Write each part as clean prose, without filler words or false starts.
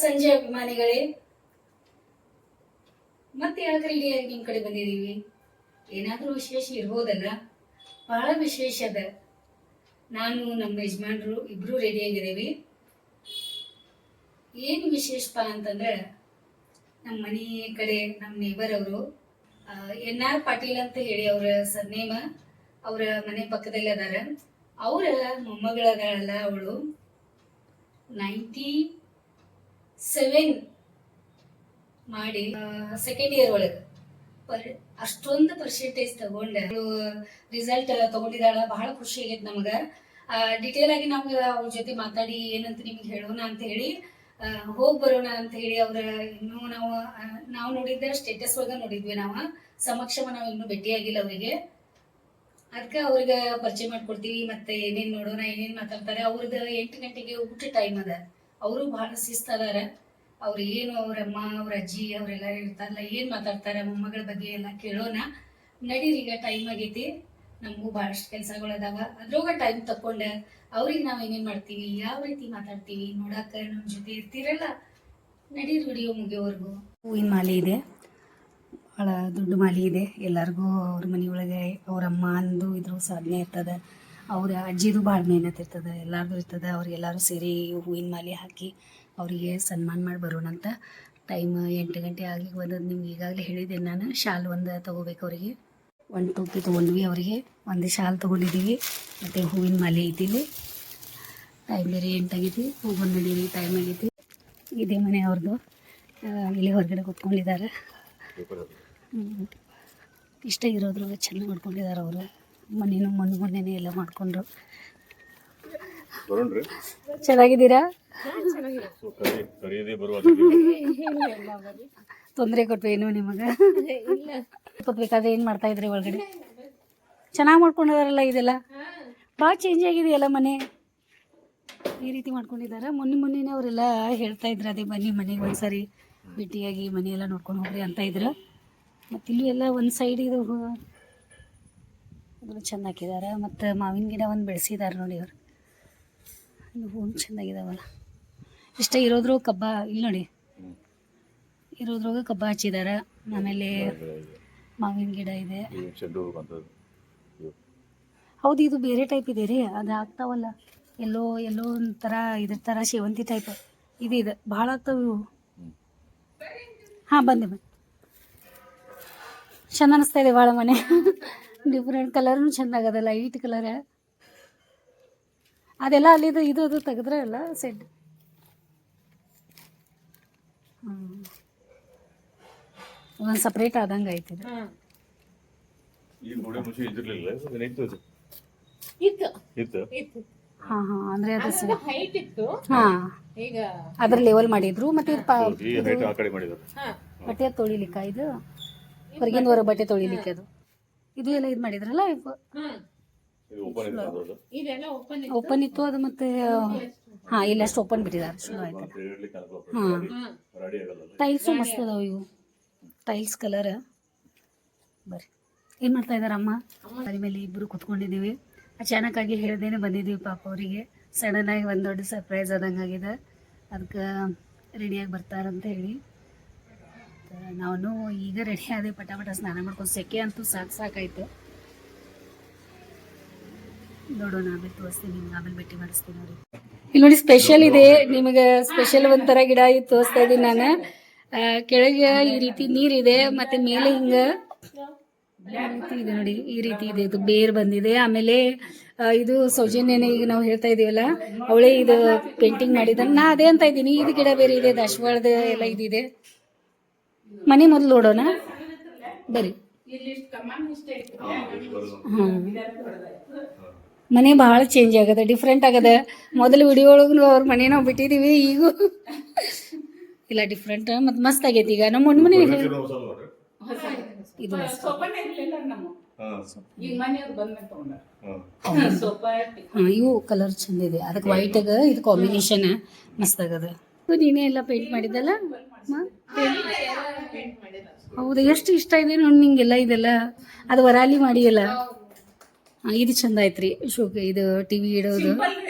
ಸಂಜೆ ಅಭಿಮಾನಿಗಳೇ, ಮತ್ತೆ ಯಾಕೆ ರೆಡಿಯಾಗಿ ನಿಮ್ ಕಡೆ ಬಂದಿದೀವಿ? ಏನಾದ್ರೂ ವಿಶೇಷ ಇರ್ಬೋದಲ್ಲ? ಬಹಳ ವಿಶೇಷ ಅದ. ನಾನು ನಮ್ಮ ಯಜಮಾನ್ರು ಇಬ್ರು ರೆಡಿಯಾಗಿದ್ದೀವಿ. ಏನು ವಿಶೇಷಪ್ಪ ಅಂತಂದ್ರೆ, ನಮ್ಮ ಮನೆ ಕಡೆ ನಮ್ಮ ನೇಬರ್ ಅವರು NR ಪಾಟೀಲ್ ಅಂತ ಹೇಳಿ ಅವರ ಸರ್ನೇಮ, ಅವರ ಮನೆ ಪಕ್ಕದಲ್ಲಿ ಅದಾರ. ಅವರ ಮೊಮ್ಮಗಳದಾಳಲ್ಲ, ಅವಳು 97 ಮಾಡಿ ಸೆಕೆಂಡ್ ಇಯರ್ ಒಳಗೆ ಅಷ್ಟೊಂದು ಪರ್ಸೆಂಟೇಜ್ ತಗೊಂಡ ರಿಸಲ್ಟ್ ತಗೊಂಡಿದ್ದಾಳ. ಬಹಳ ಖುಷಿ ಆಗೈತೆ ನಮ್ಗೆ. ಡಿಟೇಲ್ ಆಗಿ ನಮ್ಗೆ ಅವ್ರ ಜೊತೆ ಮಾತಾಡಿ ಏನಂತ ನಿಮ್ಗೆ ಹೇಳೋಣ ಅಂತ ಹೇಳಿ ಹೋಗಿ ಬರೋಣ ಅಂತ ಹೇಳಿ ಅವ್ರ ಇನ್ನೂ ನಾವು ನೋಡಿದ್ದೆ ಸ್ಟೇಟಸ್ ಒಳಗೆ ನೋಡಿದ್ವಿ. ನಾವು ಸಮಕ್ಷಮ ನಾವು ಇನ್ನೂ ಭೇಟಿಯಾಗಿಲ್ಲ ಅವರಿಗೆ. ಅದಕ್ಕೆ ಅವ್ರಿಗೆ ಪರಿಚಯ ಮಾಡ್ಕೊಡ್ತೀವಿ. ಮತ್ತೆ ಏನೇನು ನೋಡೋಣ, ಏನೇನು ಮಾತಾಡ್ತಾರೆ. ಅವ್ರದ್ದು 8 ಗಂಟೆಗೆ ಊಟ ಟೈಮ್ ಅದ. ಅವರು ಬಹಳ ಶಿಸ್ತದಾರ. ಅವ್ರು ಏನು ಅವ್ರ ಅಮ್ಮ, ಅವ್ರ ಅಜ್ಜಿ ಅವರೆಲ್ಲ ಇರ್ತಾರಲ್ಲ, ಏನು ಮಾತಾಡ್ತಾರೆ ಮೊಮ್ಮಗಳ ಬಗ್ಗೆ ಎಲ್ಲ ಕೇಳೋಣ. ನಡೀರಿ, ಈಗ ಟೈಮ್ ಆಗೈತಿ. ನಮಗೂ ಭಾಳಷ್ಟು ಕೆಲಸಗಳು ಅದಾವ. ಅದ್ರೊಳಗೆ ಟೈಮ್ ತಕ್ಕೊಂಡು ಅವ್ರಿಗೆ ನಾವು ಏನೇನು ಮಾಡ್ತೀವಿ, ಯಾವ ರೀತಿ ಮಾತಾಡ್ತೀವಿ ನೋಡಾಕ ನಮ್ಮ ಜೊತೆ ಇರ್ತೀರಲ್ಲ. ನಡೀರಿ ವಿಡಿಯೋ ಮುಗಿಯೋವರೆಗೂ. ಹೂವಿನ ಮಾಲೆ ಇದೆ, ಭಾಳ ದೊಡ್ಡ ಮಾಲೆ ಇದೆ. ಎಲ್ಲರಿಗೂ ಅವ್ರ ಮನೆಯೊಳಗೆ ಅವ್ರ ಅಮ್ಮ ಅಂದು ಇದ್ರ ಸಾಧನೆ ಇರ್ತದೆ. ಅವ್ರ ಅಜ್ಜಿದು ಭಾಳ ಮೆಹನತ್ ಇರ್ತದೆ, ಎಲ್ಲರಿಗೂ ಇರ್ತದೆ. ಅವ್ರಿಗೆಲ್ಲರೂ ಸೇರಿ ಹೂವಿನ ಮಾಲೆ ಹಾಕಿ ಅವರಿಗೆ ಸನ್ಮಾನ ಮಾಡಿ ಬರೋಣಂತ. ಟೈಮ್ 8 ಗಂಟೆ ಆಗಿ ಬಂದದ್ದು. ನಿಮ್ಗೆ ಈಗಾಗಲೇ ಹೇಳಿದ್ದೆ ನಾನು. ಶಾಲ್ ಒಂದು ತೊಗೋಬೇಕು ಅವರಿಗೆ. 1 ಟೋಪಿ ತೊಗೊಂಡ್ವಿ ಅವರಿಗೆ. ಒಂದು ಶಾಲ್ ತೊಗೊಂಡಿದ್ದೀವಿ, ಮತ್ತು ಹೂವಿನ ಮಾಲೆ ಐತಿ. ಇಲ್ಲಿ ಟೈಮ್ ಬೇರೆ 8 ಆಗೈತಿ. ಹೋಗೋದು ನಡೀರಿ, ಟೈಮ್ ಆಗೈತಿ. ಇದೇ ಮನೆ ಅವ್ರದ್ದು. ಇಲ್ಲಿ ಹೊರಗಡೆ ಕೂತ್ಕೊಂಡಿದ್ದಾರೆ. ಇಷ್ಟ ಇರೋದ್ರಾಗ ಚೆನ್ನಾಗಿ ಮಾಡ್ಕೊಂಡಿದ್ದಾರೆ ಅವರು. ಮನೇನು ಮೊನ್ನೆ ಎಲ್ಲ ಮಾಡಿಕೊಂಡ್ರು. ಚೆನ್ನಾಗಿದ್ದೀರಾ? ತೊಂದರೆ ಕೊಟ್ವೇನು ನಿಮಗೆ? ಕೊತ್ಬೇಕಾದ್ರೆ ಏನು ಮಾಡ್ತಾ ಇದ್ರಿ ಒಳಗಡೆ? ಚೆನ್ನಾಗಿ ಮಾಡ್ಕೊಂಡಿದಾರಲ್ಲ. ಇದೆಲ್ಲ ಭಾಳ ಚೇಂಜ್ ಆಗಿದೆಯಲ್ಲ ಮನೆ. ಈ ರೀತಿ ಮಾಡ್ಕೊಂಡಿದ್ದಾರೆ. ಮೊನ್ನೆ ಅವರೆಲ್ಲ ಹೇಳ್ತಾ ಇದ್ರು, ಅದೇ ಬನ್ನಿ ಮನೆಗೆ ಒಂದ್ಸರಿ ಭೇಟಿಯಾಗಿ ಮನೆಯೆಲ್ಲ ನೋಡ್ಕೊಂಡು ಹೋಗ್ರಿ ಅಂತ ಇದ್ರು. ಮತ್ತು ಇಲ್ಲೂ ಎಲ್ಲ ಒಂದು ಸೈಡ್ ಇದು ಅದನ್ನು ಚೆಂದ ಹಾಕಿದ್ದಾರೆ. ಮತ್ತು ಮಾವಿನ ಗಿಡ ಒಂದು ಬೆಳೆಸಿದ್ದಾರೆ ನೋಡಿ ಅವರು. ಇದು ಹೂವು ಚೆಂದಾಗಿದ್ದಾವಲ್ಲ. ಇಷ್ಟ ಇರೋದ್ರಾಗ ಕಬ್ಬ ಇಲ್ಲಿ ನೋಡಿ, ಇರೋದ್ರಾಗ ಕಬ್ಬ ಹಚ್ಚಿದ್ದಾರೆ. ಆಮೇಲೆ ಮಾವಿನ ಗಿಡ ಇದೆ. ಹೌದು, ಇದು ಬೇರೆ ಟೈಪ್ ಇದೆ ರೀ. ಅದು ಆಗ್ತಾವಲ್ಲ, ಎಲ್ಲೋ ಒಂಥರ ಇದ್ರ ಥರ ಸೇವಂತಿ ಟೈಪ್ ಇದು ಭಾಳ ಆಗ್ತಾವೆ ಇವು. ಹಾಂ, ಬಂದೆ ಚೆಂದ ಅನ್ನಿಸ್ತಾ ಇದೆ ಭಾಳ ಮನೆ. ಡಿಫ್ರೆಂಟ್ ಕಲರ್ನು ಚೆಂದಾಗದ, ಲೈಟ್ ಕಲರ್. ಅದೆಲ್ಲ ಅಲ್ಲಿದು ಇದು ತೆಗೆದ್ರೆ ಅಲ್ಲ ಸೆಡ್. ಒಂದು ಸಪ್ರೇಟ್ ಆದಂಗೆ ಐತಿ. ಹಾಂ ಹಾಂ, ಅಂದರೆ ಅದು ಹಾಂ, ಅದ್ರ ಲೆವೆಲ್ ಮಾಡಿದ್ರು. ಮತ್ತು ಬಟ್ಟೆ ತೊಳಿಲಿಕ್ಕ, ಇದು ಹೊರಗಿನ ಹೊರಗೆ ಬಟ್ಟೆ ತೊಳಿಲಿಕ್ಕೆ ಅದು ಇದು ಎಲ್ಲ ಇದು ಮಾಡಿದ್ರಲ್ಲ. ಓಪನ್ ಇತ್ತು ಅದು. ಮತ್ತೆ ಹಾಂ, ಇಲ್ಲಷ್ಟು ಓಪನ್ ಬಿಟ್ಟಿದ್ದಾರೆ. ಶುರು ಆಯ್ತು. ಹಾಂ, ಟೈಲ್ಸು ಮಸ್ತ್ ಅದಾವ ಇವು. Tiles colour. ಬರ್ರಿ, ಏನು ಮಾಡ್ತಾ ಇದ್ದಾರೆ ಅಮ್ಮ? ಮನೆ ಮೇಲೆ ಇಬ್ಬರು ಕುತ್ಕೊಂಡಿದ್ದೀವಿ. ಅಚಾನಕ್ಕಾಗಿ ಹೇಳ್ದೇನೆ ಬಂದಿದ್ದೀವಿ ಪಾಪ ಅವರಿಗೆ. ಸಡನ್ನಾಗಿ ಒಂದು ದೊಡ್ಡ ಸರ್ಪ್ರೈಸ್ ಆದಂಗೆ ಆಗಿದೆ. ಅದಕ್ಕೆ ರೆಡಿಯಾಗಿ ಬರ್ತಾರಂತ ಹೇಳಿ ನಾನು ಈಗ ರೆಡಿ ಆದೆ. ಪಟ ಸ್ನಾನ ಮಾಡ್ಕೊಂಡು. ಸೆಕೆ ಅಂತೂ ಸಾಕಾಯ್ತು. ನೋಡೋಣ, ಆಮೇಲೆ ತೋರಿಸ್ತೀನಿ ನಿಮ್ಗೆ. ಆಮೇಲೆ ಭೇಟಿ ಮಾಡಿಸ್ತೀನಿ ಅವ್ರಿಗೆ. ಇಲ್ಲಿ ನೋಡಿ, ಸ್ಪೆಷಲ್ ಇದೆ ನಿಮಗೆ. ಸ್ಪೆಷಲ್ ಒಂಥರ ಗಿಡ ಇದು ತೋರಿಸ್ತಾ ಇದ್ದೀನಿ ನಾನು. ಕೆಳಗೆ ಈ ರೀತಿ ನೀರಿದೆ, ಮತ್ತು ಮೇಲೆ ಹಿಂಗೆ ಇದೆ ನೋಡಿ, ಈ ರೀತಿ ಇದೆ. ಇದು ಬೇರ್ ಬಂದಿದೆ. ಆಮೇಲೆ ಇದು ಸೌಜನ್ಯನೇ, ಈಗ ನಾವು ಹೇಳ್ತಾ ಇದೀವಲ್ಲ, ಅವಳೇ ಇದು ಪೇಂಟಿಂಗ್ ಮಾಡಿದ್ದಾನೆ. ನಾ ಅದೇ ಅಂತ ಇದ್ದೀನಿ. ಇದು ಗಿಡ ಬೇರೆ ಇದೆ, ದಾಸವಾಳದ ಎಲ್ಲ ಇದಿದೆ. ಮನೆ ಮೊದಲು ನೋಡೋಣ ಬರ್ರಿ. ಹಾಂ, ಮನೆ ಭಾಳ ಚೇಂಜ್ ಆಗದ, ಡಿಫ್ರೆಂಟ್ ಆಗದ. ಮೊದಲು ವಿಡಿಯೋ ಒಳಗೂ ಅವ್ರ ಮನೆ ನಾವು ಬಿಟ್ಟಿದ್ದೀವಿ, ಈಗೂ ಇಲ್ಲ ಡಿಫ್ರೆಂಟ್. ಮತ್ತು ಮಸ್ತ್ ಆಗೈತಿ. ಈಗ ನಮ್ಮ ಮನೆ ಇದು ಇವು ಕಲರ್ ಚಂದ ಇದೆ. ಅದಕ್ಕೆ ವೈಟಾಗ ಇದು ಕಾಂಬಿನೇಷನ್ ಮಸ್ತ್ ಆಗದ. ನೀನೇ ಎಲ್ಲ ಪೇಂಟ್ ಮಾಡಿದ್ದಲ್ಲ? ಹೌದು, ಎಷ್ಟು ಇಷ್ಟ ಇದೆ ನೋಡಿ ನಿಂಗೆಲ್ಲ. ಇದೆಲ್ಲ ಅದು ವರಾಲಿ ಮಾಡಿಯಲ್ಲ. ಇದು ಚಂದ ಆಯ್ತು ರೀ. ಇದು TV ಇಡೋದು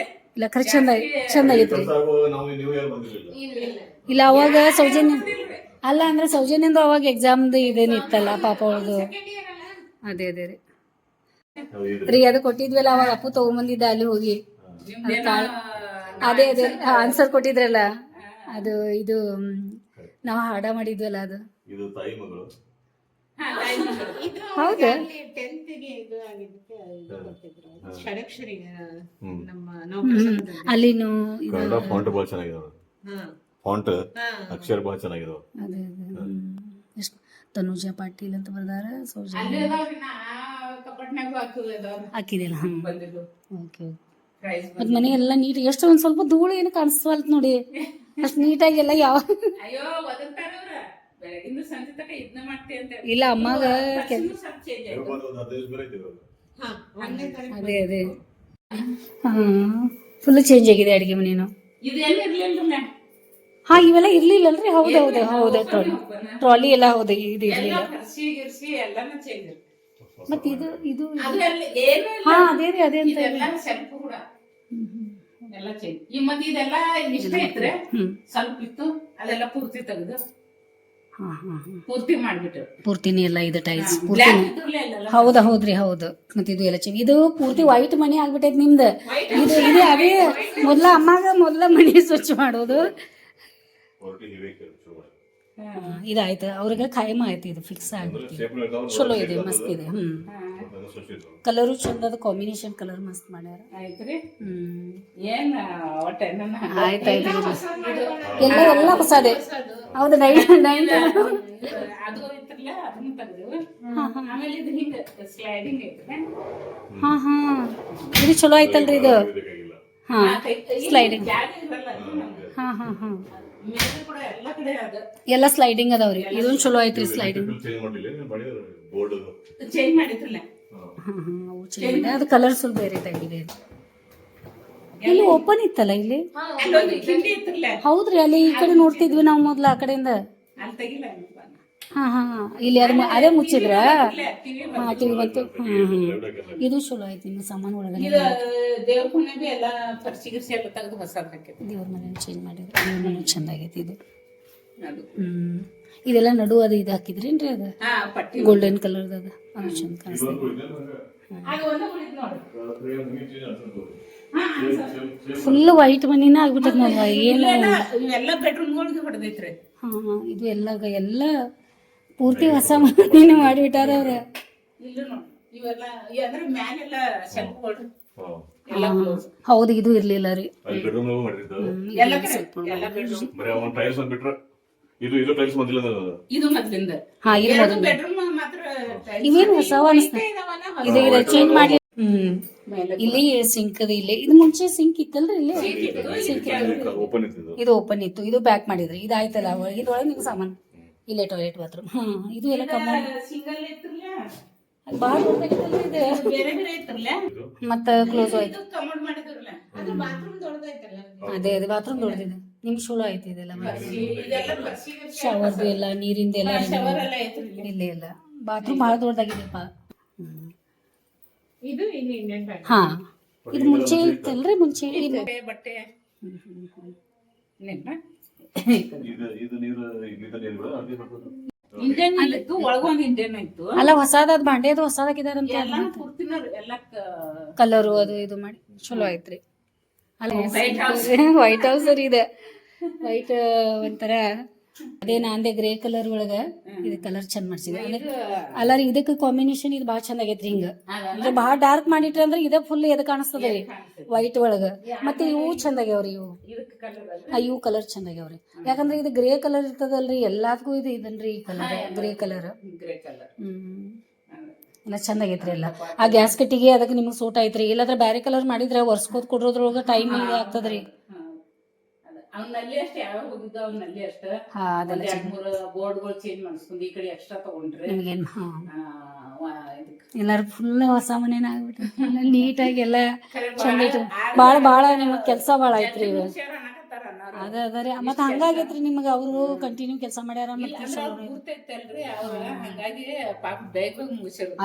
ಇಲ್ಲ ಖರೆ ಚಂದ ಚಂದ ಆಗೈತ್ರಿ. ಇಲ್ಲ ಅವಾಗ ಸೌಜನ್ಯ ಅಲ್ಲ ಅಂದ್ರೆ ಸೌಜನ್ಯಂದು ಅವಾಗ ಎಕ್ಸಾಮ್ದು ಇದೇನು ಇತ್ತಲ್ಲ ಪಾಪ ಅವಳದು. ಅದೇ ಅದೇ ರೀ ರೀ ಅದು ಕೊಟ್ಟಿದ್ವಲ್ಲ ಅವಾಗ ಅಪ್ಪು ತಗೊಂಬಂದಿದ್ದ ಅಲ್ಲಿ ಹೋಗಿ. ಅದೇ ಅದೇ ಆನ್ಸರ್ ಕೊಟ್ಟಿದ್ರಲ್ಲ ಅದು ಇದು ನಾವು ಹಾಡ ಮಾಡಿದ್ವಲ್ಲ ಅದು. ಹೌದಾ ಅಲ್ಲಿನು ಫಾಂಟ್ ಅಕ್ಷರ ಬಹಳ ಚೆನ್ನಾಗಿದಾವ. ಅದೇ ಅದೇ ತನುಜಾ ಪಾಟೀಲ್ ಅಂತ ಬರ್ದಾರ. ಸೌಜನ್ಯ ಹಾಕಿದಿಲ್ಲ. ಓಕೆ ಮತ್ ಮನೆ ಎಲ್ಲ ನೀಟ್ ಎಷ್ಟು ಒಂದ್ ಸ್ವಲ್ಪ ಧೂಳು ಏನು ಕಾಣಿಸ್ವಲ್ತ್ ನೋಡಿ ಅಷ್ಟ್ ನೀಟಾಗಿ ಎಲ್ಲ ಯಾವ ಇಲ್ಲ ಅಮ್ಮಾಗ ಅದೇ ಅದೇ ಫುಲ್ ಚೇಂಜ್ ಆಗಿದೆ ಅಡಿಗೆ ಮನೇನು. ಹಾ ಇವೆಲ್ಲ ಇರ್ಲಿಲ್ಲಲ್ರಿ. ಹೌದು ಹೌದು ಹೌದು ಟ್ರಾಲಿ ಎಲ್ಲ ಹೌದು ಇದು ಇರ್ಲಿಲ್ಲ. ಮತ್ ಇದು ಇದು ಹಾ ಅದೇ ರೀ ಅದೇ ಅಂತ ಎಲ್ಲ ಚೇಂಜ್. ಈ ಮತ್ತೆ ಇದೆಲ್ಲ ಇಷ್ಟ ಇದ್ರೆ ಸ್ವಲ್ಪ ಇತ್ತು ಅದೆಲ್ಲ ಪೂರ್ತಿ ತೆಗೆದು ಪೂರ್ತಿ ಮಾಡ್ಬಿಟ್ಟು ಪೂರ್ತಿನಿ ಎಲ್ಲ ಇದು ಟೈಲ್ಸ್ ಪೂರ್ತಿ. ಹೌದಾ ಹೌದ್ರಿ ಹೌದು. ಮತ್ತೆ ಇದು ಎಲ್ಲ ಇದು ಪೂರ್ತಿ ವೈಟ್ ಮನಿ ಆಗ್ಬಿಟ್ಟೈತಿ ನಿಮ್ದು. ಇದು ಇದೆ ಅದೇ ಮೊದ್ಲ ಅಮ್ಮಾಗ ಮೊದ್ಲ ಮನಿ ಸ್ವಚ್ಛ ಮಾಡೋದು. ಇದಾಯ್ತು ಅವ್ರಿಗೆ ಖಾಯಮ ಆಯ್ತು. ಇದು ಫಿಕ್ಸ್ ಆಗ್ಬಿಟ್ಟು ಚಲೋ ಇದೆ ಮಸ್ತ್ ಇದೆ. ಕಲರು ಚಂದ ಅದ ಕಾಂಬಿನೇಷನ್ ಕಲರ್ ಮಸ್ತ್ ಮಾಡ್ಯಾರ. ಏನ್ ಆಯ್ತಾಯ್ತು ಎಲ್ಲ ಎಲ್ಲ ಹೊಸದೇ. ಹೌದು ನೈಟ್ ನೈಟ್ ಅದು ಇತ್ತಲ್ಲ ಅದನ್ನ ತೆಗೆದು ಆಮೇಲೆ ಇದು ಹಿಂಗ ಸ್ಲೈಡಿಂಗ್ ಐತ್ರಿ. ಹಾ ಹಾ ಇದು ಚಲೋ ಆಯ್ತಲ್ರಿ ಇದು. ಹಾ ಸ್ಲೈಡಿಂಗ್ ಹಾ ಹಾ ಹಾ ಎಲ್ಲ ಸ್ಲೈಡಿಂಗ್ ಅದಾವ್ರಿ. ಇದೊಂದು ಚಲೋ ಐತ್ರಿ ಸ್ಲೈಡಿಂಗ್. ಚೇಂಜ್ ಮಾಡಿದ್ರಲ್ಲ ಅದು ಕಲರ್ ಸ್ವಲ್ಪ ಬೇರೆ ಇದೆ. ಇಲ್ಲಿ ಓಪನ್ ಇತ್ತಲ್ಲ ಇಲ್ಲಿ. ಹೌದ್ರಿ ಅಲ್ಲಿ ಈ ಕಡೆ ನೋಡ್ತಿದ್ವಿ ನಾವು ಮೊದ್ಲ ಆ ಕಡೆಯಿಂದ. ಹಾ ಹಾ ಇಲ್ಲಿ ಅದು ಅದೇ ಮುಚ್ಚಿದ್ರ. ಹಾ ಟಿವಿ ಬಂತು. ಇದು ಚಲೋ ಐತಿ. ನಿಮ್ಮ ಸಾಮಾನು ಒಳಗಡೆ ದೇವ್ರ ಮನೆಗೆ ಎಲ್ಲ ಪರ್ಸಿ ಗಿರ್ಸಿ ಎಲ್ಲ ತೆಗೆದು ಹೊಸದ್ ಹಾಕಿದ್ರು. ದೇವ್ರ ಮನೆ ಚೇಂಜ್ ಮಾಡಿದ್ರು. ದೇವ್ರ ಮನೆ ಚಂದ ಆಗೈತಿ ಇದು. ಇದೆಲ್ಲ ನಡು ಅದು ಇದು ಹಾಕಿದ್ರೇನ್ರಿ ಅದು ಗೋಲ್ಡನ್ ಕಲರ್ದ ಅದು ಚಂದ ಕಾಣಿಸ್ತದೆ. ಫುಲ್ ವೈಟ್ ಮನಿನ ಆಗ್ಬಿಟ್ಟದ ನೋಡ್ವಾ. ಏನು ಇವೆಲ್ಲ ಬೆಡ್ರೂಮ್ಗಳಿಗೆ ಹೊಡೆದೈತ್ರಿ. ಹಾ ಇದು ಎಲ್ಲ ಎಲ್ಲ ಪೂರ್ತಿ ಹೊಸ ಮನಿನ ಮಾಡಿಬಿಟ್ಟಾರ ಅವ್ರ. ಇವೆಲ್ಲ ಅಂದ್ರೆ ಮ್ಯಾಲೆಲ್ಲ ಶೆಲ್ಫ್ಗಳು ಹೌದು ಇದು ಇರ್ಲಿಲ್ಲ ರೀ. ಇದು ಮೊದ್ಲಿಂದ. ಹಾ ಇದು ಮೊದಲು ಬೆಡ್ರೂಮ್ ಮಾತ್ರ ಇವೇನು ಹೊಸವ ಅನಿಸ್ತ. ಇದು ಇದು ಚೇಂಜ್ ಮಾಡಿ. ಇಲ್ಲಿ ಸಿಂಕ್ ಅದ. ಇಲ್ಲಿ ಇದು ಮುಂಚೆ ಸಿಂಕ್ ಇತ್ತಲ್ರಿ. ಇಲ್ಲಿ ಸಿಂಕ್ ಇದು ಓಪನ್ ಇತ್ತು. ಇದು ಬ್ಯಾಕ್ ಮಾಡಿದ್ರಿ. ಇದು ಆಯ್ತಲ್ಲ ಇದ್ರೊಳಗೆ ನಿಮ್ಗೆ ಸಾಮಾನು. ಇಲ್ಲೇ ಟಾಯ್ಲೆಟ್ ಬಾತ್ರೂಮ್. ಹಾ ಇದು ಎಲ್ಲ ಕಮೋಡ್ ಬಾಳ ದೊಡ್ಡದಾಗಿತ್ತಲ್ರಿ ಇದು. ಬೇರೆ ಬೇರೆ ಐತ್ರಲ್ಲ ಮತ್ತ ಕ್ಲೋಸ್ ಆಯ್ತು. ಕಮೋಡ್ ಮಾಡಿದ್ರಲ್ಲ ಅದು ಬಾತ್ರೂಮ್ ದೊಡ್ಡದೈತಲ್ಲ. ಅದೇ ಅದೇ ಬಾತ್ರೂಮ್ ದೊಡ್ಡದಿದೆ. ನಿಮ್ಗೆ ಚಲೋ ಐತಿ ಇದೆಲ್ಲ. ಇದೆಲ್ಲ ಪರ್ಸಿ ಶವರ್ದು ಎಲ್ಲ ನೀರಿಂದ ಎಲ್ಲ ಶವರ್ ಎಲ್ಲ ಐತ್ರಿ. ಇಲ್ಲೇ ಇಲ್ಲ ಬಾತ್ರೂಮ್ ಬಹಳ ದೊಡ್ಡದಾಗಿದೆಪ್ಪ. ಇದು ಇಲ್ಲಿ ಇಂಡಿಯನ್ ಬ್ಯಾಂಕ್. ಹಾ ಇದು ಮುಂಚೆ ಇತ್ತಲ್ರಿ ಮುಂಚೆ ಬಟ್ಟೆ ಇಂಡಿಯನ್ ಇತ್ತು. ಒಳಗೊಂದು ಇಂಡಿಯನ್ ಇತ್ತು. ಅಲ್ಲ ಹೊಸದಾದ್ ಬಾಂಡೆ ಅದು ಹೊಸದಾಗಿದಾರಂತ ಪೂರ್ತಿನ ಎಲ್ಲ ಕಲರು ಅದು ಇದು ಮಾಡಿ ಚಲೋ ಐತ್ರಿ. ಅಲ್ಲ ವೈಟ್ ಹೌಸ್ ರೀ ಇದೆ. ವೈಟ್ ಒಂಥರ ಅದೇ ನಾಂದೆ ಗ್ರೇ ಕಲರ್ ಒಳಗ ಇದು ಕಲರ್ ಚಂದ ಮಾಡ್ಸಿದೆ. ಅಲ್ಲ ರೀ ಇದಕ್ಕೆ ಕಾಂಬಿನೇಷನ್ ಇದು ಭಾಳ ಚಂದ ಆಗೈತ್ರಿ. ಹಿಂಗ ಅಂದ್ರೆ ಭಾಳ ಡಾರ್ಕ್ ಮಾಡಿಟ್ರಿ ಅಂದ್ರೆ ಇದ ಫುಲ್ ಎದ ಕಾಣಿಸ್ತದ ರೀ ವೈಟ್ ಒಳಗ. ಮತ್ತೆ ಇವು ಚಂದ ಆಗ್ಯಾವ್ರಿ. ಇವು ಕಲರ್ ಚಂದ ಆಗ್ಯಾವ್ರಿ. ಯಾಕಂದ್ರೆ ಇದು ಗ್ರೇ ಕಲರ್ ಇರ್ತದಲ್ರಿ ಎಲ್ಲದಕ್ಕೂ. ಇದು ಇದನ್ರಿ ಈ ಕಲರ್ ಗ್ರೇ ಕಲರ್. ಎಲ್ಲ ಚಂದ ಆಗೈತ್ರಿ ಎಲ್ಲ. ಆ ಗ್ಯಾಸ್ ಕಟ್ಟಿಗೆ ಅದಕ್ಕೆ ನಿಮ್ಗೆ ಸೂಟ್ ಐತ್ರಿ. ಇಲ್ಲಾಂದ್ರೆ ಬ್ಯಾರೆ ಕಲರ್ ಮಾಡಿದ್ರೆ ಒರ್ಸ್ಕೋದ್ ಕೊಡೋದ್ರೊಳಗ ಟೈಮ್ ಆಗ್ತದ್ರಿ. ಅವ್ನಲ್ಲಿ ಅಷ್ಟೇ ಯಾವ ಹೋಗಿದ್ದ ಅವ್ನಲ್ಲಿ ಅಷ್ಟ. ಹಾ ಅದೆಲ್ಲ ಬೋರ್ಡ್ಗಳು ಚೇಂಜ್ ಮಾಡಿಸ್ಕೊಂಡು ಈ ಕಡೆ ಎಕ್ಸ್ಟ್ರಾ ತಗೊಂಡ್ರೆ ನಿಮ್ಗೇನ್ ಎಲ್ಲಾರು ಫುಲ್ ಹೊಸ ಮನೇನ ಆಗ್ಬಿಟ್ಟು ನೀಟಾಗಿ ಎಲ್ಲ ಚಂದ ಐತಿ. ಬಾಳ ಬಾಳ ನಿಮಗ್ ಕೆಲ್ಸ ಬಾಳ ಐತ್ರಿ. ಅದ ಅದರಿ ಮತ್ತ ಹಂಗಾಗೈತ್ರಿ ನಿಮ್ಗ. ಅವ್ರು ಕಂಟಿನ್ಯೂ ಕೆಲಸ ಮಾಡ್ಯಾರ.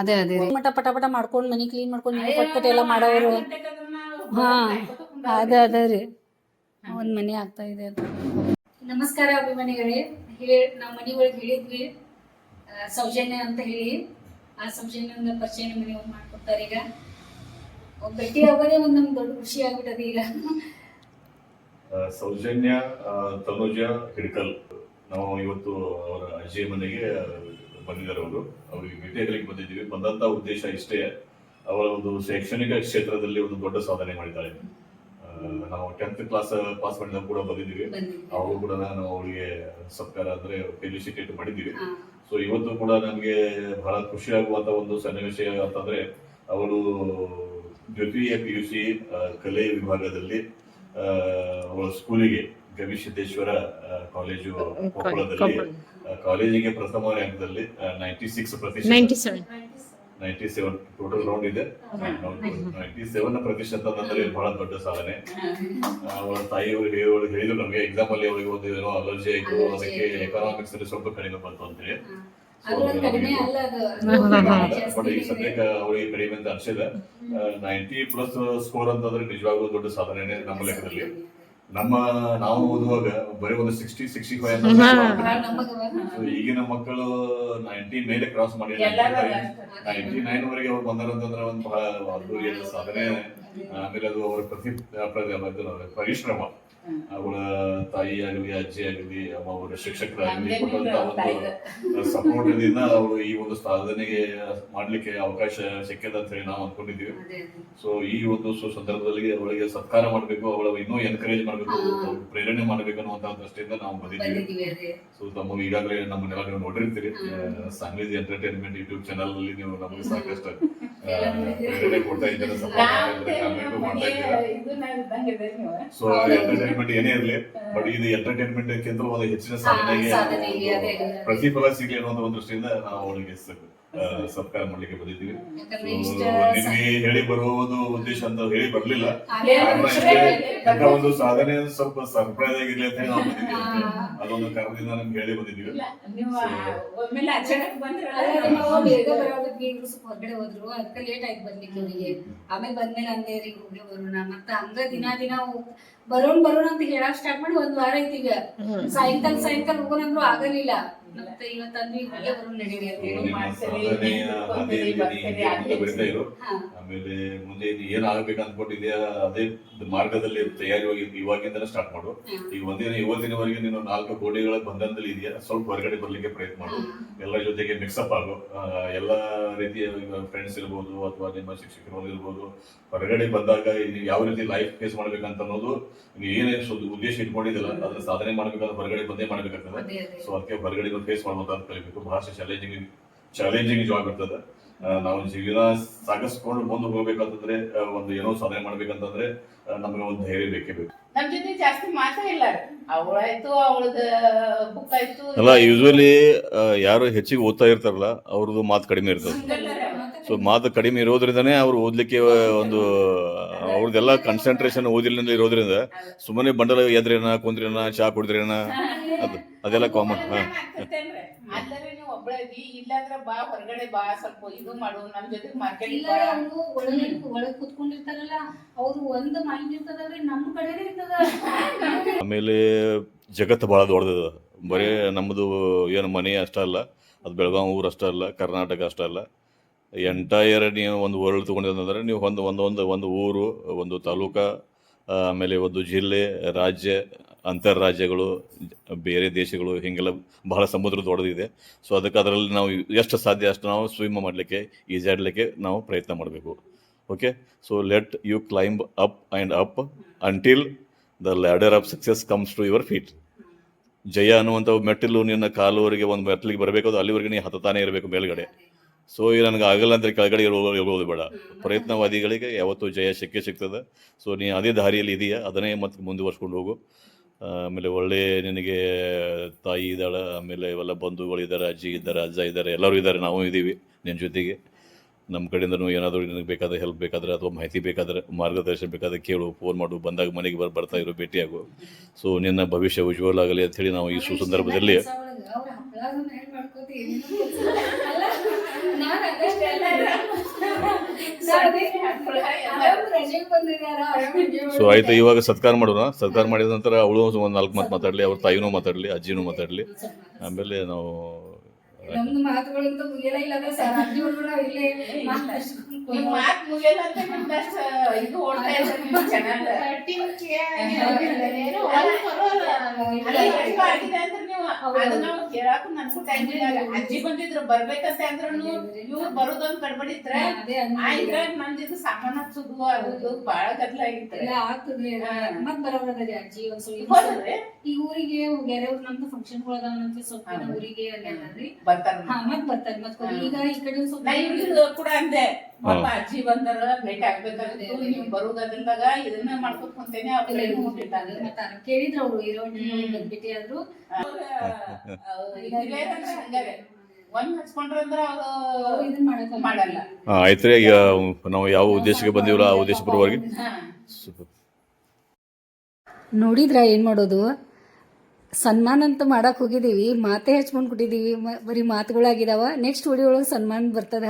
ಅದೇ ಅದೇ ಮಟ ಪಟ ಪಟ ಮಾಡ್ಕೊಂಡ್ ಮನಿ ಕ್ಲೀನ್ ಮಾಡ್ಕೊಂಡ್ ನೀವು ಪಟ್ ಪಟ್ ಎಲ್ಲ ಮಾಡೋರು. ಹಾ ಅದ ರೀ ಒಂದ್ ಮನೆ ಆಗ್ತಾ ಇದೆ ಅಂತ. ನಮಸ್ಕಾರ ಅಭಿಮಾನಿಗಳೇ, ನಾವು ಮನೆ ಒಳಗೆ ಹೇಳಿದ್ವಿ ಸೌಜನ್ಯ ಅಂತ ಹೇಳಿ. ಆ ಸೌಜನ್ಯ ಪರಿಚಯ ಮನೆ ಒಳಗೆ ಮಾಡ್ಕೊಡ್ತಾರೆ. ಈಗ ಭೇಟಿ ಆಗೋದೇ ಒಂದ್ ನಮ್ಗೆ ದೊಡ್ಡ ಖುಷಿ ಆಗ್ಬಿಟ್ಟದೆ. ಈಗ ಸೌಜನ್ಯ ತನುಜ ಹಿಡ್ಕಲ್, ನಾವು ಇವತ್ತು ಅವರ ಅಜ್ಜಿಯ ಮನೆಗೆ ಬಂದಿದ್ದಾರೆ. ಅವ್ರಿಗೆ ಭೇಟಿ ಆಗಲಿಕ್ಕೆ ಬಂದಿದ್ದೀವಿ. ಬಂದಂತ ಉದ್ದೇಶ ಇಷ್ಟೇ, ಅವರ ಒಂದು ಶೈಕ್ಷಣಿಕ ಕ್ಷೇತ್ರದಲ್ಲಿ ಒಂದು ದೊಡ್ಡ ಸಾಧನೆ ಮಾಡಿದ್ದಾಳೆ. ನಾವು 10th ಕ್ಲಾಸ್ ಪಾಸ್ ಮಾಡಿದಾಗ ಕೂಡ ಬಂದಿದ್ದೀವಿ. ಅವರು ಕೂಡ ನಾವು ಅವರಿಗೆ ಸತ್ಕಾರ ಅಂದ್ರೆ ಫೆಲಿಸಿಟೇಟ್ ಮಾಡಿದ್ದೀವಿ. ಸೊ ಇವತ್ತು ಕೂಡ ನಮ್ಗೆ ಬಹಳ ಖುಷಿ ಆಗುವಂತ ಒಂದು ಸನ್ನಿವೇಶ ಅಂತಂದ್ರೆ, ಅವಳು ದ್ವಿತೀಯ PUC ಕಲೆ ವಿಭಾಗದಲ್ಲಿ ಅವಳ ಸ್ಕೂಲಿಗೆ ಗವಿಸಿದ್ದೇಶ್ವರ ಕಾಲೇಜು ಕೊಪ್ಪಳದಲ್ಲಿ ಕಾಲೇಜಿಗೆ ಪ್ರಥಮ ರ್ಯಾಂಕ್ದಲ್ಲಿ 97 ಟೋಟಲ್ ರೌಂಡ್ ಇದೆ. 97% ಅಂದ್ರೆ ಬಹಳ ದೊಡ್ಡ ಸಾಧನೆ. ಅವಳ ತಾಯಿಯವರು ಹೇಳಿದ್ರು ನಮಗೆ, ಎಕ್ಸಾಮ್ ಅಲ್ಲಿ ಅವರಿಗೆ ಒಂದು ಏನೋ ಅಲರ್ಜಿ ಆಯ್ತು, ಅದಕ್ಕೆ ಎಕನಾಮಿಕ್ಸ್ ಅಲ್ಲಿ ಸ್ವಲ್ಪ ಕಡಿಮೆ ಬಂತು ಅಂತ ಹೇಳಿ. ಬಟ್ ಈಗ ಸದ್ಯಕ್ಕೆ ಅವರಿಗೆ ಕಡಿಮೆ ಅಂತ ಅನ್ಸಿದೆ. 90+ ಸ್ಕೋರ್ ಅಂತಂದ್ರೆ ನಿಜವಾಗ್ಲೂ ದೊಡ್ಡ ಸಾಧನೆ ನಮ್ಮ ಲೆಕ್ಕದಲ್ಲಿ. ನಾವು ಓದುವಾಗ ಬರೀ ಒಂದು 60-65 ಅಂತ. ಈಗಿನ ಮಕ್ಕಳು 90 ಮೇಲೆ ಕ್ರಾಸ್ ಮಾಡಿ 99 ವರೆಗೆ ಅವ್ರು ಬಂದಾರಂತಂದ್ರೆ ಒಂದು ಬಹಳ ಅದ್ದೂರಿಯಾದ ಸಾಧನೆ. ಆಮೇಲೆ ಅದು ಅವರ ಪರಿಶ್ರಮ, ಅವಳ ತಾಯಿ ಆಗಲಿ, ಅಜ್ಜಿ ಆಗಲಿ, ಅವರ ಶಿಕ್ಷಕರಾಗಲಿ ಕೊಟ್ಟಂತ ಒಂದು ಸಪೋರ್ಟ್ ಇಂದ ಅವಳು ಈ ಒಂದು ಸಾಧನೆಗೆ ಮಾಡ್ಲಿಕ್ಕೆ ಅವಕಾಶ ಸಿಕ್ಕಿದೆ ಅಂತ ಹೇಳಿ ನಾವು ಅನ್ಕೊಂಡಿದ್ದೀವಿ. ಸೊ ಈ ಒಂದು ಸಂದರ್ಭದಲ್ಲಿ ಅವಳಿಗೆ ಸತ್ಕಾರ ಮಾಡ್ಬೇಕು, ಅವಳ ಇನ್ನೂ ಎನ್ಕರೇಜ್ ಮಾಡ್ಬೇಕು, ಪ್ರೇರಣೆ ಮಾಡ್ಬೇಕು ಅನ್ನುವಂತ ದೃಷ್ಟಿಯಿಂದ ನಾವು ಬಂದಿದ್ದೀವಿ. ಸೊ ತಮ್ಮ ಈಗಾಗಲೇ ನಮ್ಮನ್ನೆಲ್ಲ ನೀವು ನೋಡಿರ್ತೀರಿ. ಸಾಂಗ್ಲಿಜ್ ಎಂಟರ್ಟೈನ್ಮೆಂಟ್ ಯೂಟ್ಯೂಬ್ ಚಾನಲ್ ಅಲ್ಲಿ ನೀವು ನಮಗೆ ಸಾಕಷ್ಟು ಪ್ರೇರಣೆ ಕೊಡ್ತಾ ಇದ್ದಾರೆ, ಸಪೋರ್ಟ್ ಮಾಡ್ತಾ ಇದ್ದೀರಾ. ಸೊ ಎಂಟರ್ಟೈನ್ಮೆಂಟ್ ಏನೇ ಇರಲಿ, ಬಟ್ ಇದು ಎಂಟರ್ಟೈನ್ಮೆಂಟ್ ಗಿಂತ ಒಂದು ಹೆಚ್ಚಿನ ಸಾಧನೆಗೆ ಪ್ರತಿಫಲ ಸಿಗಲಿ ಅನ್ನೋ ಒಂದು ದೃಷ್ಟಿಯಿಂದ ನಾವು ಅವಳಿಗೆ ಸತ್ಕಾರ ಮಾಡ್ಲಿಕ್ಕೆ ಬಂದಿದ್ದೀವಿ. ನಿಮ್ಗೆ ಹೇಳಿ ಬರುವುದು ಉದ್ದೇಶ ಅಂತ ಹೇಳಿ ಬರ್ಲಿಲ್ಲ, ಒಂದು ಸಾಧನೆ ಸ್ವಲ್ಪ ಸರ್ಪ್ರೈಸ್ ಆಗಿರ್ಲಿ ಅಂತ ಹೇಳಿ ನಾವು ಬಂದಿದ್ದೀವಿ. ಅದೊಂದು ಕಾರಣದಿಂದ ನಮ್ಗೆ ಹೇಳಿ ಬಂದಿದ್ದೀವಿ. ಹೊರಗಡೆ ಹೋದ್ರು, ಅದಕ್ಕೆ ಲೇಟ್ ಆಯ್ತು ಬರ್ಲಿಕ್ಕೆ ಅವರಿಗೆ. ಆಮೇಲೆ ಬಂದ್ಮೇಲೆ ಅಂದೇರಿ ಹೋಗಿ ಬರೋಣ, ಮತ್ತ ಹಂಗ ದಿನ ಬರೋಣ ಅಂತ ಹೇಳಕ್ ಸ್ಟಾರ್ಟ್ ಮಾಡಿ 1 ವಾರ ಐತಿ. ಈಗ ಸಾಯಂಕಾಲ ಹೋಗೋಣಂದ್ರು ಆಗಲಿಲ್ಲ. ಮತ್ತೆ ಇವತ್ತಂದ್ವಿ ಹೋಗಿ ಬರೋಣ ನಡೀರಿ ಅಂತ ಹೇಳಿ. ಆಮೇಲೆ ಮುಂದೆ ಏನ್ ಆಗ್ಬೇಕು ಅನ್ಕೊಂಡಿದ್ಯಾ ಅದೇ ಮಾರ್ಗದಲ್ಲಿ ತಯಾರಿ ಇವಾಗಿಂದಲೇ ಸ್ಟಾರ್ಟ್ ಮಾಡು. ಈಗ ಇವತ್ತಿನವರೆಗೆ ನೀನು 4 ಕೋಟಿಗಳ ಬಂಧನದಲ್ಲಿ ಇದೆಯಾ, ಸ್ವಲ್ಪ ಹೊರಗಡೆ ಬರ್ಲಿಕ್ಕೆ ಪ್ರಯತ್ನ ಮಾಡು. ಎಲ್ಲರ ಜೊತೆಗೆ ಮಿಕ್ಸಪ್ ಆಗು. ಎಲ್ಲಾ ರೀತಿಯ ಫ್ರೆಂಡ್ಸ್ ಇರ್ಬೋದು ಅಥವಾ ನಿಮ್ಮ ಶಿಕ್ಷಕರು ಇರ್ಬೋದು, ಹೊರಗಡೆ ಬಂದಾಗ ನೀವು ಯಾವ ರೀತಿ ಲೈಫ್ ಫೇಸ್ ಮಾಡ್ಬೇಕಂತ ಅನ್ನೋದು ನೀವು ಏನೇ ಉದ್ದೇಶ ಇಟ್ಕೊಂಡಿದ್ದಿಲ್ಲ, ಅದನ್ನ ಸಾಧನೆ ಮಾಡ್ಬೇಕಾದ್ರೆ ಹೊರಗಡೆ ಬಂದೇ ಮಾಡ್ಬೇಕಾಗ್ತದೆ. ಸೊ ಅದಕ್ಕೆ ಹೊರಗಡೆ ಫೇಸ್ ಮಾಡುವಂತ ಕಲಿಬೇಕು. ಬಹಳಷ್ಟು ಚಾಲೆಂಜಿಂಗ್ ಜಾಬ್ ಇರ್ತದೆ. ನಾವು ಜೀವನ ಸಾಗಿಸ್ಕೊಂಡು ಮುಂದೆ ಹೋಗ್ಬೇಕಂತಂದ್ರೆ, ಒಂದು ಏನೋ ಸಾಧನೆ ಮಾಡ್ಬೇಕಂತಂದ್ರೆ ನಮ್ಗೆ ಒಂದು ಧೈರ್ಯ ಬೇಕೇ ಬೇಕು. ನಮ್ ಜೊತೆ ಜಾಸ್ತಿ ಮಾತಾ ಇಲ್ಲ, ಅವಳಾಯ್ತು ಅವಳದ ಬುಕ್ ಆಯ್ತು. ಅಲ್ಲ, ಯೂಶುವಲಿ ಯಾರು ಹೆಚ್ಚಿಗೆ ಓದ್ತಾ ಇರ್ತಾರಲ್ಲ ಅವ್ರದ್ದು ಮಾತು ಕಡಿಮೆ ಇರ್ತದೆ. ಸೊ ಮಾತು ಕಡಿಮೆ ಇರೋದ್ರಿಂದನೇ ಅವ್ರು ಓದ್ಲಿಕ್ಕೆ ಒಂದು ಅವ್ರದ್ದೆಲ್ಲ ಕಾನ್ಸಂಟ್ರೇಷನ್ ಓದಿಲಿಂದ ಇರೋದ್ರಿಂದ ಸುಮ್ಮನೆ ಬಂಡಲ ಎದ್ರೇನ ಕುಂದ್ರೇನ ಚಾ ಕುಡಿದ್ರೇನ ಅದೆಲ್ಲ ಕಾಮನ್. ಇಲ್ಲಾಂದ್ರೆ ಬಾ ಹೊರಗಡೆ ಬಾ, ಸ್ವಲ್ಪ ಇದು ಮಾಡು, ನಮ್ ಜೊತೆ ಮಾರ್ಕೆಟಿಂಗ್ ಒಳಗ್ ಕುತ್ಕೊಂಡಿರ್ತಾರಲ್ಲ, ಅವ್ರು ಒಂದು ಮೈಂಡ್ ಇರ್ತದಲ್ರಿ, ನಮ್ಮ ಕಡೆನೇ ಇರ್ತದ. ಆಮೇಲೆ ಜಗತ್ತು ಬಹಳ ದೊಡ್ಡದ. ಬರೀ ನಮ್ಮದು ಏನು ಮನೆ ಅಷ್ಟ ಅಲ್ಲ, ಅದು ಬೆಳಗಾವಿ ಊರು ಅಷ್ಟ ಅಲ್ಲ, ಕರ್ನಾಟಕ ಅಷ್ಟ ಅಲ್ಲ, ಎಂಟೈರ್ ನೀವು ಒಂದು ವರ್ಲ್ಡ್ ತೊಗೊಂಡಿದ್ರೆ ನೀವು ಒಂದು ಊರು, ಒಂದು ತಾಲೂಕ, ಆಮೇಲೆ ಒಂದು ಜಿಲ್ಲೆ, ರಾಜ್ಯ, ಅಂತರ್ರಾಜ್ಯಗಳು, ಬೇರೆ ದೇಶಗಳು, ಹೀಗೆಲ್ಲ ಬಹಳ ಸಮುದ್ರ ದೊಡ್ಡದಿದೆ. ಸೊ ಅದಕ್ಕೆ ಅದರಲ್ಲಿ ನಾವು ಎಷ್ಟು ಸಾಧ್ಯ ಅಷ್ಟು ನಾವು ಸ್ವಿಮ್ ಮಾಡಲಿಕ್ಕೆ, ಈಜಾಡಲಿಕ್ಕೆ ನಾವು ಪ್ರಯತ್ನ ಮಾಡಬೇಕು. Okay, so let you climb up and up until the ladder of success comes to your feet. ಜಯ ಅನ್ನುವಂಥ ಮೆಟ್ಟಿಲು ನಿನ್ನ ಕಾಲುವರೆಗೆ ಒಂದು ಮೆಟ್ಟಿಲಿಗೆ ಬರಬೇಕು, ಅದು ಅಲ್ಲಿವರೆಗೆ ನೀವು ಹತ್ತಾನೇ ಇರಬೇಕು ಮೇಲ್ಗಡೆ. ಸೊ ಈಗ ನನಗೆ ಆಗಲ್ಲ ಅಂತ ಕೆಳಗಡೆ ಇರೋದು ಬೇಡ. ಪ್ರಯತ್ನವಾದಿಗಳಿಗೆ ಯಾವತ್ತೂ ಜಯ ಸಿಗ್ತದೆ. ಸೊ ನೀನು ಅದೇ ದಾರಿಯಲ್ಲಿ ಇದೆಯಾ, ಅದನ್ನೇ ಮತ್ತೆ ಮುಂದುವರ್ಸ್ಕೊಂಡು ಹೋಗು. ಆಮೇಲೆ ಒಳ್ಳೆ ನಿನಗೆ ತಾಯಿ ಇದ್ದಾಳೆ, ಆಮೇಲೆ ಇವೆಲ್ಲ ಬಂಧುಗಳಿದ್ದಾರೆ, ಅಜ್ಜಿ ಇದ್ದಾರೆ, ಅಜ್ಜ ಇದ್ದಾರೆ, ಎಲ್ಲರೂ ಇದ್ದಾರೆ, ನಾವು ಇದ್ದೀವಿ ನಿನ್ನ ಜೊತೆಗೆ. ನಮ್ಮ ಕಡೆಯಿಂದನೂ ಏನಾದರೂ ನಿನಗೆ ಬೇಕಾದರೆ ಹೆಲ್ಪ್ ಬೇಕಾದರೆ ಅಥವಾ ಮಾಹಿತಿ ಬೇಕಾದರೆ, ಮಾರ್ಗದರ್ಶನ ಬೇಕಾದರೆ ಕೇಳು, ಫೋನ್ ಮಾಡು, ಬಂದಾಗ ಮನೆಗೆ ಬರ್ತಾ ಇರೋ ಭೇಟಿಯಾಗು. ಸೊ ನಿನ್ನ ಭವಿಷ್ಯ ಉಜ್ವಲ ಆಗಲಿ ಅಂಥೇಳಿ ನಾವು ಈ ಸುಸಂದರ್ಭದಲ್ಲಿ ನಾನ್ ಅದಷ್ಟೆಲ್ಲ ಆರಾಮ್ ರಜೆಗೆ ಬಂದಿದಾರ, ಆರಾಮ್ enjoy ಸೊ ಆಯ್ತು, ಇವಾಗ ಸತ್ಕಾರ ಮಾಡೋಣ. ಸತ್ಕಾರ ಮಾಡಿದ ನಂತರ ಅವಳು ಒಂದು 4 ಮಾತು ಮಾತಾಡ್ಲಿ, ಅವ್ರ ತಾಯಿನೂ ಮಾತಾಡ್ಲಿ, ಅಜ್ಜಿನೂ ಮಾತಾಡ್ಲಿ. ಆಮೇಲೆ ನಾವು ನಮ್ದು ಮಾತುಗಳಂತೂ ಮುಗಿಯಲ್ಲ ಇಲ್ಲ ಸರ್. ಅಜ್ಜಿ ಹುಡುಗರು ನಾವ್ ಇಲ್ಲೇ ಮಾತಾಡ್ಸ್ಕೊಂಡು ನಿಮ್ ಮಾತ್ ಮುಗಿಯಲ್ಲ ಅಂತ ನಿಮ್ದಷ್ಟ ಇದು ಓಡ್ತಾ ಇದೆ ನಿಮ್ಮ ಚಾನಲ್. ಆಗಿದೆ ಅಂದ್ರೆ ನೀವು ಅದನ್ನ ಕೇಳಾಕ ನನ್ಗೂ ಟೈಮ್ ಇಲ್ಲ. ಅಜ್ಜಿ ಬಂದಿದ್ರು ಬರ್ಬೇಕಂತ ಅಂದ್ರೂ ಇವ್ರು ಬರೋದೊಂದು ಗಡ್ಬಡಿದ್ರೆ ಇದ್ರಾಗ ನಂದಿದ್ದು ಸಾಮಾನ ಹಚ್ಚುದು ಅದು ಬಾಳ ಗದ್ಲ ಆಗಿತ್ತು. ಎಲ್ಲ ಆಗ್ತದ್ರಿ. ಮತ್ ಬರೋದ್ರಿ ಅಜ್ಜಿ ಒಂದ್ ಸ್ವಲ್ಪ ಹೋದ್ರಿ ಈ ಊರಿಗೆ ಹೋಗ್ಯಾರ. ಅವ್ರು ನಮ್ದು ಫಂಕ್ಷನ್ಗಳು ಅದಾವಂತ ಸ್ವಲ್ಪ ದಿನ ಊರಿಗೆ ಅಲ್ಲೇನ್ರಿ. ಬರ್ತಾರ. ಹಾ ಮತ್ ಬರ್ತಾರೆ. ಮತ್ ಈಗ ಈ ಕಡೆ ಸ್ವಲ್ಪ ನಾ ಇವ್ರಿಗೆ ಕೂಡ ಅಂದೆ, ಪಾಪ ಅಜ್ಜಿ ಬಂದಾರ ಭೇಟಿ ಆಗ್ಬೇಕಾಗಿತ್ತು, ನೀವು ಬರೋದಲ್ದಾಗ ಇದನ್ನ ಮಾಡ್ಕೊತ ಕುಂತೇನೆ. ಮತ್ತ ಕೇಳಿದ್ರ ಅವ್ರು ಬಂದ್ಬಿಟ್ಟಿ ಆದ್ರು ಒಂದ್ ಹಚ್ಕೊಂಡ್ರಂದ್ರ ಅವ್ರು ಇದನ್ ಮಾಡಕ್ ಮಾಡಲ್ಲ. ಆಯ್ತು ರೀ. ಈಗ ನಾವು ಯಾವ ಉದ್ದೇಶಕ್ಕೆ ಬಂದಿವಲ್ಲ ಆ ಉದ್ದೇಶ ಪರವಾಗಿ ನೋಡಿದ್ರ ಏನ್ ಮಾಡೋದು. ಸನ್ಮಾನ ಅಂತ ಮಾಡಕ್ ಹೋಗಿದೀವಿ, ಮಾತೇ ಹಚ್ಕೊಂಡ್ ಕೊಟ್ಟಿದೀವಿ, ಬರೀ ಮಾತುಗಳಾಗಿದಾವ. ನೆಕ್ಸ್ಟ್ ವಿಡಿಯೋ ಒಳಗೆ ಸನ್ಮಾನ ಬರ್ತದ.